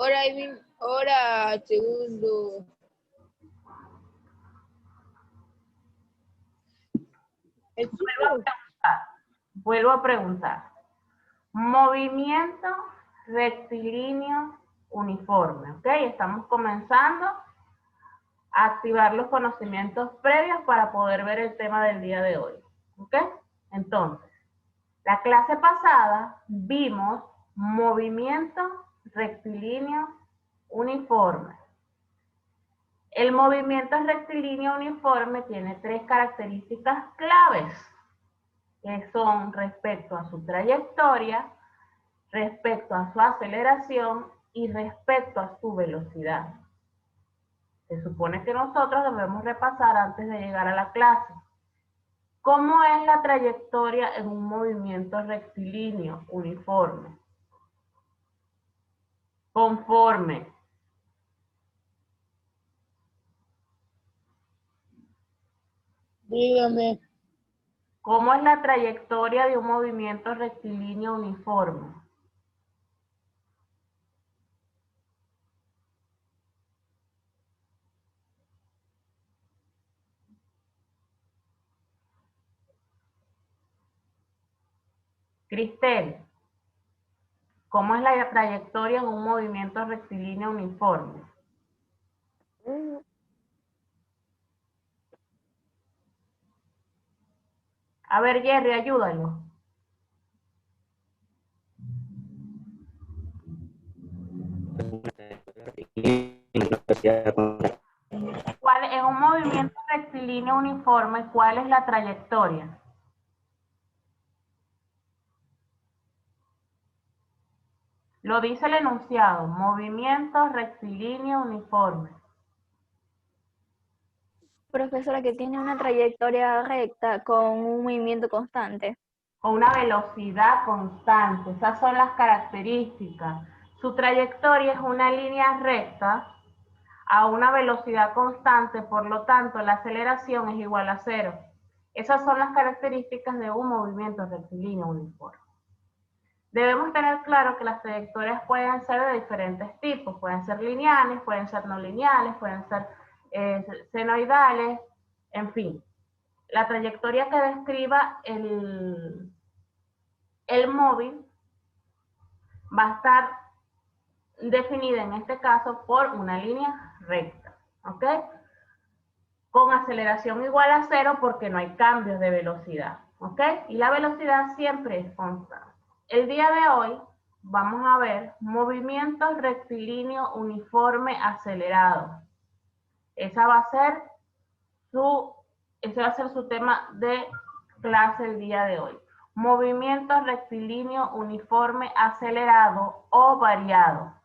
Ahora, segundo. Vuelvo a preguntar. Movimiento rectilíneo uniforme, ¿ok? Estamos comenzando a activar los conocimientos previos para poder ver el tema del día de hoy, ¿ok? Entonces, la clase pasada vimos movimiento rectilíneo uniforme. El movimiento rectilíneo uniforme tiene tres características claves, que son respecto a su trayectoria, respecto a su aceleración y respecto a su velocidad. Se supone que nosotros debemos repasar antes de llegar a la clase. ¿Cómo es la trayectoria en un movimiento rectilíneo uniforme? Conforme. Dígame. ¿Cómo es la trayectoria de un movimiento rectilíneo uniforme? Cristel, ¿cómo es la trayectoria en un movimiento rectilíneo uniforme? A ver, Jerry, ayúdalo. En un movimiento rectilíneo uniforme, ¿cuál es la trayectoria? Lo dice el enunciado, movimiento rectilíneo uniforme. Profesora, que tiene una trayectoria recta con un movimiento constante. Con una velocidad constante, esas son las características. Su trayectoria es una línea recta a una velocidad constante, por lo tanto la aceleración es igual a 0. Esas son las características de un movimiento rectilíneo uniforme. Debemos tener claro que las trayectorias pueden ser de diferentes tipos, pueden ser lineales, pueden ser no lineales, pueden ser senoidales, en fin. La trayectoria que describa el móvil va a estar definida en este caso por una línea recta, ¿ok? Con aceleración igual a 0 porque no hay cambios de velocidad, ¿ok? Y la velocidad siempre es constante. El día de hoy vamos a ver movimiento rectilíneo uniforme acelerado. Ese va a ser su tema de clase el día de hoy. Movimiento rectilíneo uniforme acelerado o variado.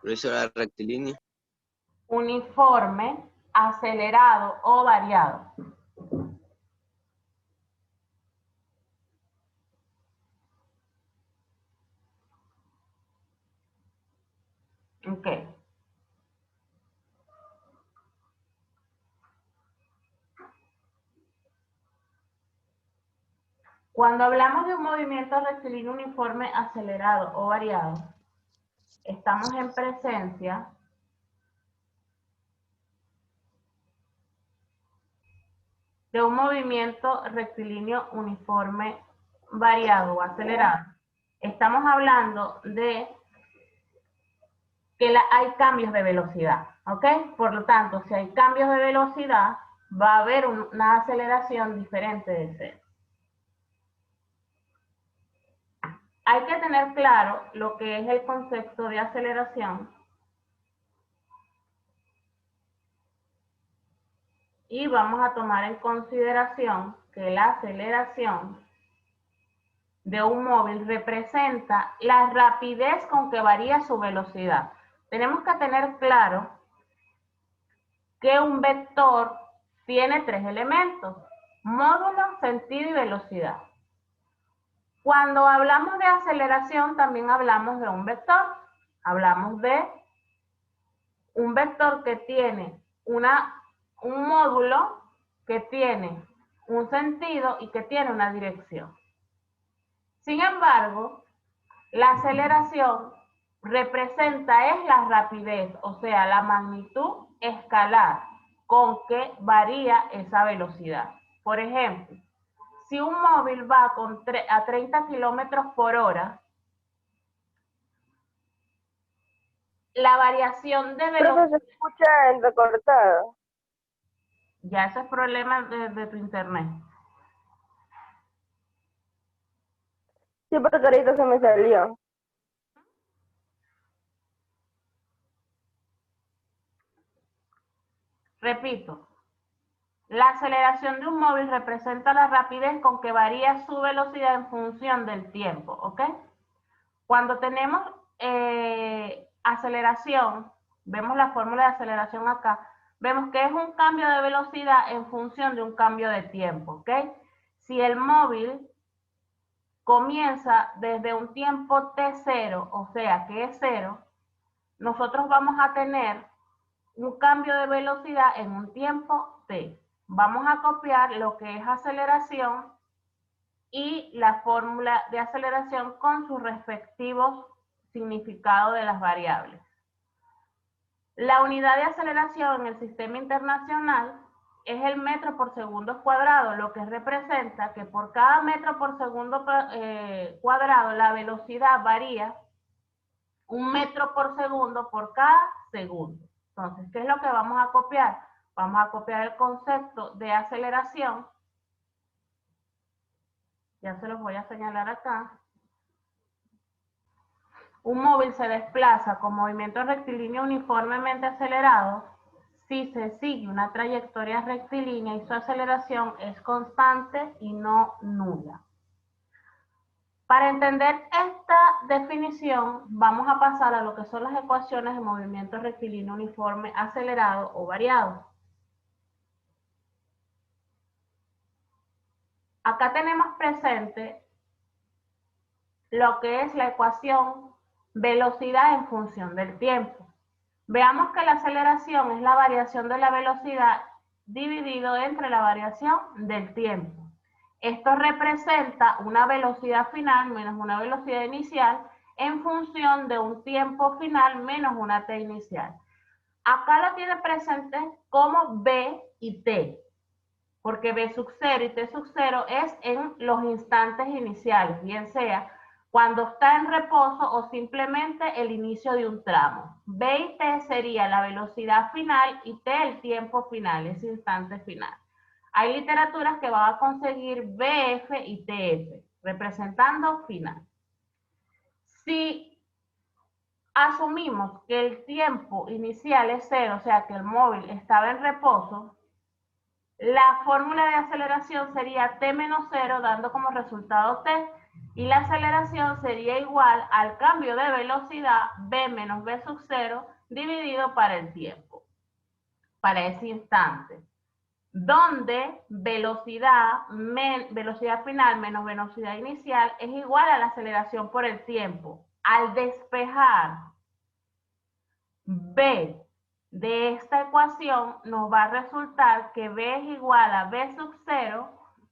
Profesora, rectilíneo. Uniforme, acelerado o variado. Ok. Cuando hablamos de un movimiento rectilíneo uniforme, acelerado o variado, estamos en presencia de un movimiento rectilíneo uniforme variado o acelerado. Estamos hablando de que hay cambios de velocidad, ¿ok? Por lo tanto, si hay cambios de velocidad, va a haber una aceleración diferente de 0. Hay que tener claro lo que es el concepto de aceleración y vamos a tomar en consideración que la aceleración de un móvil representa la rapidez con que varía su velocidad. Tenemos que tener claro que un vector tiene 3 elementos. módulo, sentido y velocidad. Cuando hablamos de aceleración, también hablamos de un vector. Hablamos de un vector que tiene un módulo, que tiene un sentido y que tiene una dirección. Sin embargo, la aceleración representa es la rapidez, o sea, la magnitud escalar con que varía esa velocidad. Por ejemplo, si un móvil va a 30 kilómetros por hora, la variación de velocidad... Profe, se escucha entrecortado. Ya ese es problema de tu internet. Sí, porque ahorita se me salió. Repito, la aceleración de un móvil representa la rapidez con que varía su velocidad en función del tiempo, ¿ok? Cuando tenemos aceleración, vemos la fórmula de aceleración acá, vemos que es un cambio de velocidad en función de un cambio de tiempo, ¿ok? Si el móvil comienza desde un tiempo t0, o sea que es 0, nosotros vamos a tener un cambio de velocidad en un tiempo t. Vamos a copiar lo que es aceleración y la fórmula de aceleración con sus respectivos significados de las variables. La unidad de aceleración en el sistema internacional es el metro por segundo cuadrado, lo que representa que por cada metro por segundo cuadrado la velocidad varía 1 metro por segundo por cada segundo. Entonces, ¿qué es lo que vamos a copiar? Vamos a copiar el concepto de aceleración. Ya se los voy a señalar acá. Un móvil se desplaza con movimiento rectilíneo uniformemente acelerado si se sigue una trayectoria rectilínea y su aceleración es constante y no nula. Para entender esta definición, vamos a pasar a lo que son las ecuaciones de movimiento rectilíneo uniforme acelerado o variado. Acá tenemos presente lo que es la ecuación velocidad en función del tiempo. Veamos que la aceleración es la variación de la velocidad dividido entre la variación del tiempo. Esto representa una velocidad final menos una velocidad inicial en función de un tiempo final menos una t inicial. Acá lo tiene presente como b y t, porque b sub 0 y t sub 0 es en los instantes iniciales, bien sea cuando está en reposo o simplemente el inicio de un tramo. B y T sería la velocidad final y T el tiempo final, ese instante final. Hay literaturas que van a conseguir BF y TF, representando final. Si asumimos que el tiempo inicial es 0, o sea que el móvil estaba en reposo, la fórmula de aceleración sería T menos 0, dando como resultado T. Y la aceleración sería igual al cambio de velocidad B menos B sub 0 dividido para el tiempo, para ese instante, donde velocidad final menos velocidad inicial es igual a la aceleración por el tiempo. Al despejar B de esta ecuación, nos va a resultar que B es igual a B sub 0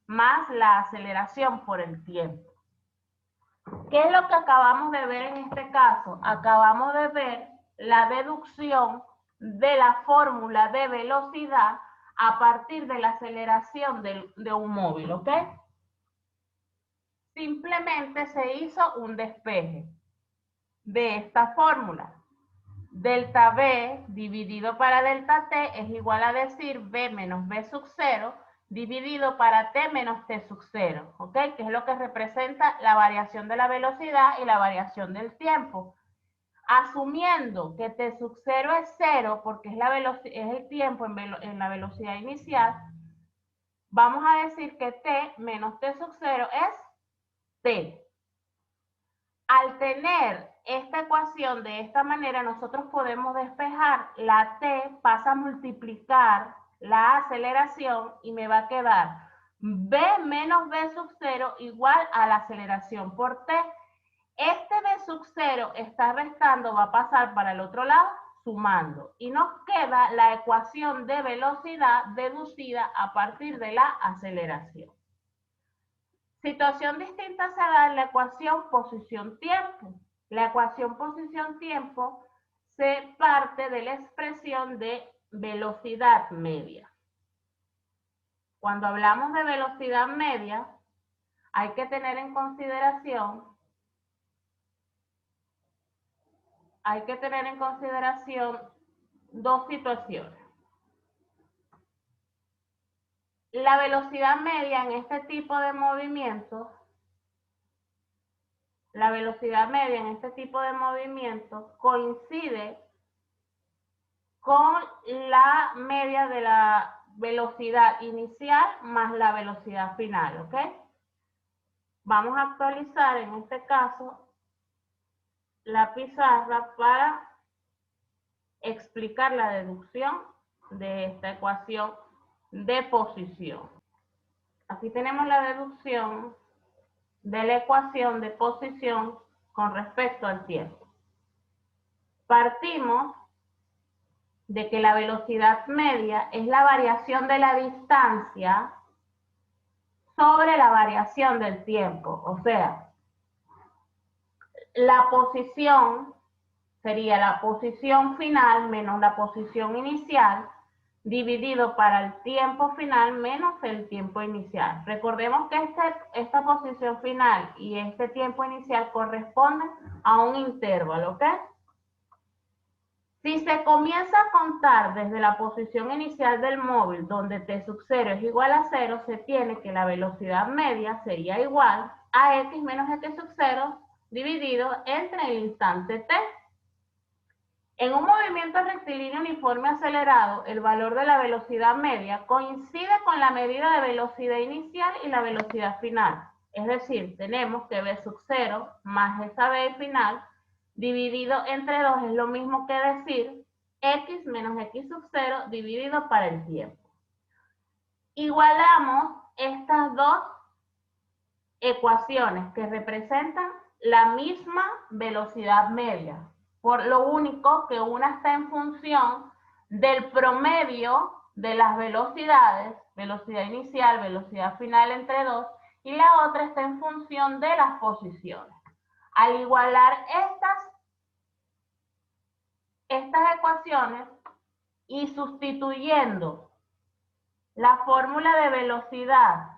más la aceleración por el tiempo. ¿Qué es lo que acabamos de ver en este caso? Acabamos de ver la deducción de la fórmula de velocidad a partir de la aceleración de un móvil, ¿ok? Simplemente se hizo un despeje de esta fórmula. Delta B dividido para delta T es igual a decir B menos B sub 0 dividido para T menos T sub 0, ¿ok? Que es lo que representa la variación de la velocidad y la variación del tiempo. Asumiendo que T sub 0 es 0, porque es el tiempo en la velocidad inicial, vamos a decir que T menos T sub 0 es T. Al tener esta ecuación de esta manera, nosotros podemos despejar la T, pasa a multiplicar la aceleración y me va a quedar B menos B sub 0 igual a la aceleración por T. Este B sub 0 está restando, va a pasar para el otro lado sumando. Y nos queda la ecuación de velocidad deducida a partir de la aceleración. Situación distinta se da en la ecuación posición-tiempo. La ecuación posición-tiempo se parte de la expresión de velocidad media. Cuando hablamos de velocidad media, hay que tener en consideración dos situaciones. La velocidad media en este tipo de movimientos, coincide con la media de la velocidad inicial más la velocidad final, ¿ok? Vamos a actualizar en este caso la pizarra para explicar la deducción de esta ecuación de posición. Aquí tenemos la deducción de la ecuación de posición con respecto al tiempo. Partimos de que la velocidad media es la variación de la distancia sobre la variación del tiempo. O sea, la posición sería la posición final menos la posición inicial dividido para el tiempo final menos el tiempo inicial. Recordemos que esta posición final y este tiempo inicial corresponden a un intervalo, ¿ok? Si se comienza a contar desde la posición inicial del móvil, donde t sub 0 es igual a 0, se tiene que la velocidad media sería igual a x menos x sub 0 dividido entre el instante t. En un movimiento rectilíneo uniforme acelerado, el valor de la velocidad media coincide con la medida de velocidad inicial y la velocidad final. Es decir, tenemos que v sub 0 más esa v final dividido entre 2 es lo mismo que decir x menos x sub 0 dividido para el tiempo. Igualamos estas dos ecuaciones que representan la misma velocidad media. Por lo único que una está en función del promedio de las velocidades, velocidad inicial, velocidad final entre 2, y la otra está en función de las posiciones. Al igualar estas ecuaciones y sustituyendo la fórmula de velocidad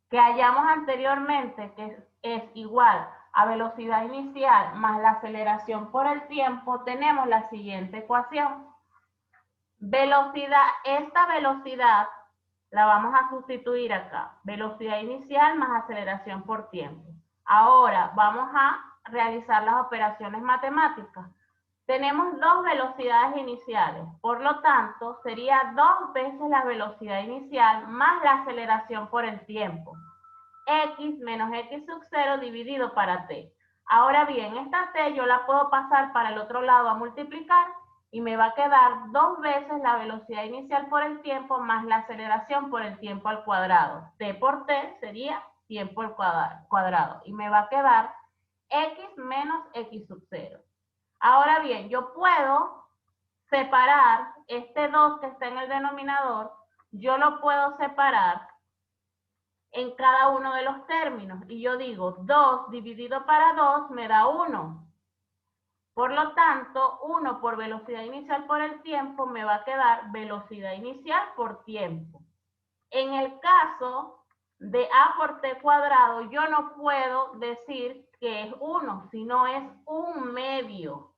que hallamos anteriormente, que es igual a velocidad inicial más la aceleración por el tiempo, tenemos la siguiente ecuación. Esta velocidad la vamos a sustituir acá. Velocidad inicial más aceleración por tiempo. Ahora vamos a realizar las operaciones matemáticas. Tenemos dos velocidades iniciales, por lo tanto sería 2 veces la velocidad inicial más la aceleración por el tiempo. X menos x sub 0 dividido para t. Ahora bien, esta t yo la puedo pasar para el otro lado a multiplicar y me va a quedar 2 veces la velocidad inicial por el tiempo más la aceleración por el tiempo al cuadrado. T por t sería tiempo al cuadrado y me va a quedar x menos x sub 0. Ahora bien, yo puedo separar este 2 que está en el denominador, yo lo puedo separar en cada uno de los términos. Y yo digo, 2 dividido para 2 me da 1. Por lo tanto, 1 por velocidad inicial por el tiempo me va a quedar velocidad inicial por tiempo. En el caso de a por t cuadrado, yo no puedo decir que es 1, sino es 1/2.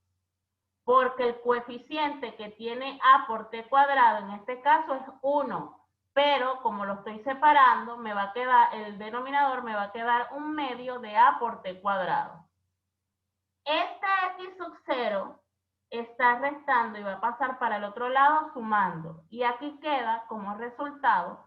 Porque el coeficiente que tiene a por t cuadrado en este caso es 1. Pero como lo estoy separando, me va a quedar, el denominador me va a quedar 1/2 de a por t cuadrado. Esta x sub 0 está restando y va a pasar para el otro lado sumando. Y aquí queda como resultado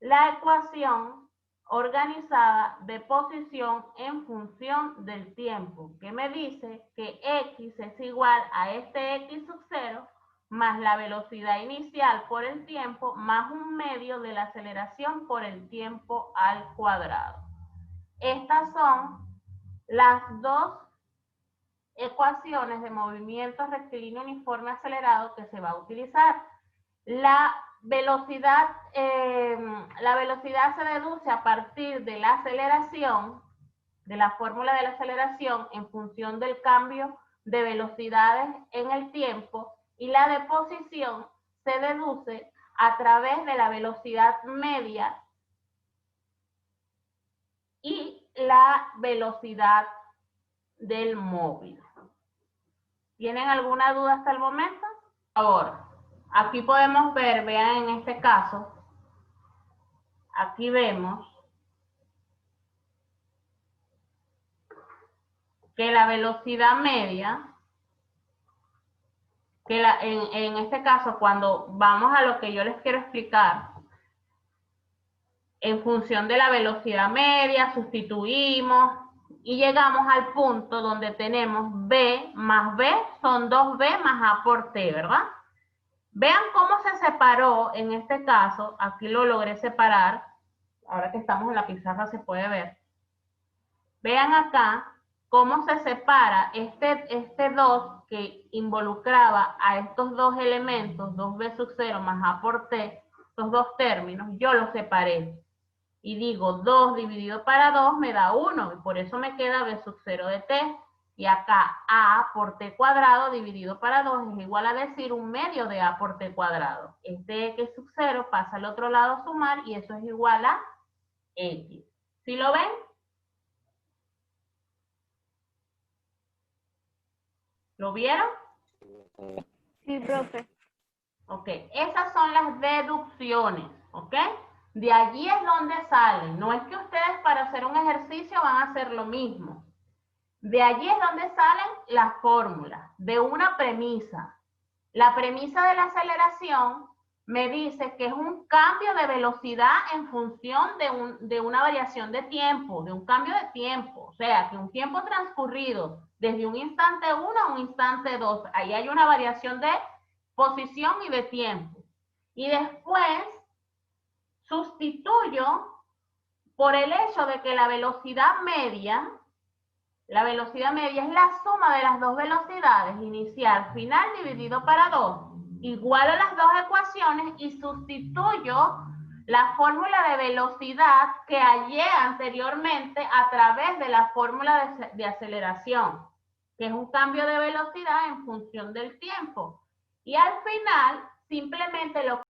la ecuación organizada de posición en función del tiempo, que me dice que x es igual a este x sub 0 más la velocidad inicial por el tiempo, más un medio de la aceleración por el tiempo al cuadrado. Estas son las dos ecuaciones de movimiento rectilíneo uniforme acelerado que se va a utilizar. La velocidad se deduce a partir de la aceleración, de la fórmula de la aceleración en función del cambio de velocidades en el tiempo, y la de posición se deduce a través de la velocidad media y la velocidad del móvil. ¿Tienen alguna duda hasta el momento? Ahora, aquí podemos ver, vean en este caso, aquí vemos que la velocidad media, en este caso, cuando vamos a lo que yo les quiero explicar, en función de la velocidad media, sustituimos y llegamos al punto donde tenemos B más B son 2B más A por T, ¿verdad? Vean cómo se separó en este caso, aquí lo logré separar, ahora que estamos en la pizarra se puede ver. Vean acá cómo se separa este 2 que involucraba a estos dos elementos, 2B sub 0 más A por T, estos dos términos, yo los separé. Y digo 2 dividido para 2 me da 1, y por eso me queda B sub 0 de T. Y acá A por T cuadrado dividido para 2 es igual a decir un medio de A por T cuadrado. Este X sub 0 pasa al otro lado a sumar y eso es igual a X. ¿Sí lo ven? ¿Lo vieron? Sí, profe. Ok, esas son las deducciones, ¿ok? De allí es donde salen. No es que ustedes para hacer un ejercicio van a hacer lo mismo. De allí es donde salen las fórmulas de una premisa. La premisa de la aceleración me dice que es un cambio de velocidad en función de una variación de tiempo, de un cambio de tiempo. O sea, que un tiempo transcurrido desde un instante 1 a un instante 2, ahí hay una variación de posición y de tiempo. Y después sustituyo por el hecho de que la velocidad media es la suma de las dos velocidades, inicial, final, dividido para 2. Igual a las dos ecuaciones y sustituyo la fórmula de velocidad que hallé anteriormente a través de la fórmula de aceleración, que es un cambio de velocidad en función del tiempo. Y al final, simplemente lo